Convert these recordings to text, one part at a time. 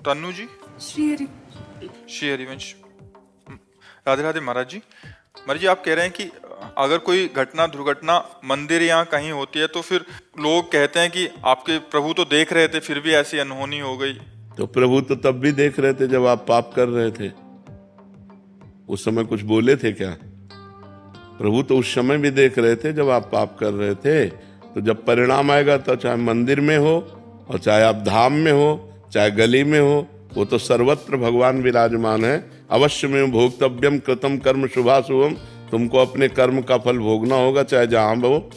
तन्नू जी, श्री श्री हरिवंश। राधे राधे महाराज जी। महाराज जी, आप कह रहे हैं कि अगर कोई घटना दुर्घटना मंदिर या कहीं होती है तो फिर लोग कहते हैं कि आपके प्रभु तो देख रहे थे फिर भी ऐसी अनहोनी हो गई। तो प्रभु तो तब भी देख रहे थे जब आप पाप कर रहे थे। उस समय कुछ बोले थे क्या? प्रभु तो उस समय भी देख रहे थे जब आप पाप कर रहे थे। तो जब परिणाम आएगा तो चाहे मंदिर में हो और चाहे आप धाम में हो चाहे गली में हो, वो तो सर्वत्र भगवान विराजमान है। अवश्य में भोक्तव्यम कृतम कर्म शुभाशुभम। तुमको अपने कर्म का फल भोगना होगा, चाहे जहां हो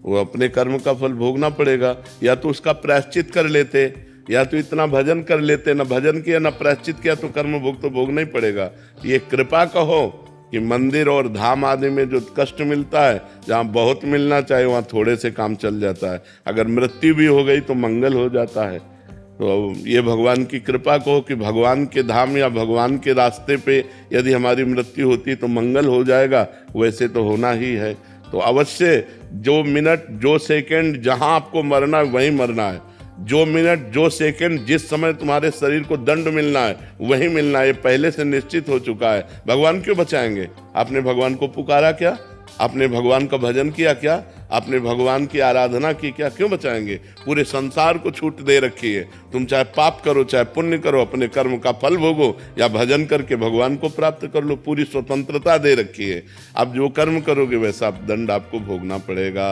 वो अपने कर्म का फल भोगना पड़ेगा। या तो उसका प्रायश्चित कर लेते, या तो इतना भजन कर लेते, न भजन किया न प्रायश्चित किया तो कर्म भोग तो भोगना ही पड़ेगा। ये कृपा कहो कि मंदिर और धाम आदि में जो कष्ट मिलता है, जहाँ बहुत मिलना चाहिए वहाँ थोड़े से काम चल जाता है। अगर मृत्यु भी हो गई तो मंगल हो जाता है। तो ये भगवान की कृपा कहो कि भगवान के धाम या भगवान के रास्ते पे यदि हमारी मृत्यु होती तो मंगल हो जाएगा। वैसे तो होना ही है। तो अवश्य जो मिनट जो सेकंड जहाँ आपको मरना है वहीं मरना है। जो मिनट जो सेकंड जिस समय तुम्हारे शरीर को दंड मिलना है वही मिलना है। ये पहले से निश्चित हो चुका है। भगवान क्यों बचाएंगे? आपने भगवान को पुकारा क्या? आपने भगवान का भजन किया क्या? आपने भगवान की आराधना की क्या? क्यों बचाएंगे? पूरे संसार को छूट दे रखी है। तुम चाहे पाप करो चाहे पुण्य करो, अपने कर्म का फल भोगो या भजन करके भगवान को प्राप्त कर लो। पूरी स्वतंत्रता दे रखी है। आप जो कर्म करोगे वैसा दंड आपको भोगना पड़ेगा।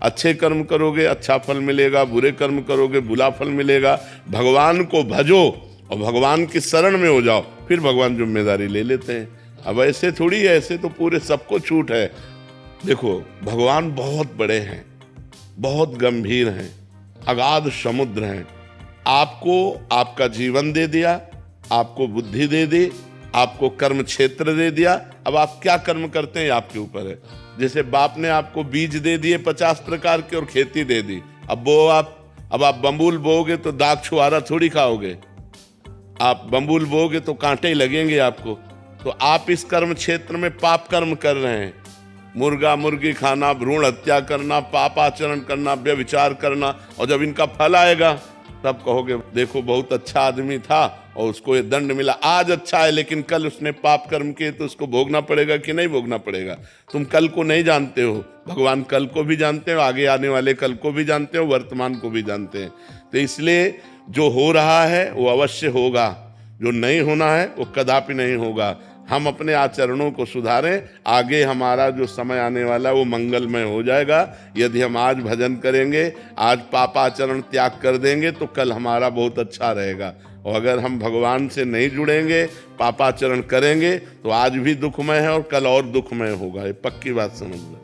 अच्छे कर्म करोगे अच्छा फल मिलेगा, बुरे कर्म करोगे बुरा फल मिलेगा। भगवान को भजो और भगवान की शरण में हो जाओ, फिर भगवान जिम्मेदारी ले लेते हैं। अब ऐसे थोड़ी है, ऐसे तो पूरे सबको छूट है। देखो भगवान बहुत बड़े हैं, बहुत गंभीर हैं, अगाध समुद्र हैं। आपको आपका जीवन दे दिया, आपको बुद्धि दे दी, आपको कर्म क्षेत्र दे दिया। अब आप क्या कर्म करते हैं आपके ऊपर है। जैसे बाप ने आपको बीज दे दिए 50 प्रकार के और खेती दे दी। अब आप बम्बूल बोओगे तो दाग छुआरा थोड़ी खाओगे। आप बम्बूल बोओगे तो कांटे लगेंगे आपको। तो आप इस कर्म क्षेत्र में पाप कर्म कर रहे हैं। मुर्गा मुर्गी खाना, भ्रूण हत्या करना, पाप आचरण करना, व्यभिचार करना, और जब इनका फल आएगा तब कहोगे देखो बहुत अच्छा आदमी था और उसको ये दंड मिला। आज अच्छा है लेकिन कल उसने पाप कर्म किए तो उसको भोगना पड़ेगा कि नहीं भोगना पड़ेगा? तुम कल को नहीं जानते हो, भगवान कल को भी जानते हो, आगे आने वाले कल को भी जानते हो, वर्तमान को भी जानते हैं। तो इसलिए जो हो रहा है वो अवश्य होगा, जो नहीं होना है वो कदापि नहीं होगा। हम अपने आचरणों को सुधारें, आगे हमारा जो समय आने वाला है वो मंगलमय हो जाएगा। यदि हम आज भजन करेंगे, आज पापाचरण त्याग कर देंगे तो कल हमारा बहुत अच्छा रहेगा। और अगर हम भगवान से नहीं जुड़ेंगे, पापाचरण करेंगे तो आज भी दुखमय है और कल और दुखमय होगा। ये पक्की बात समझ लो।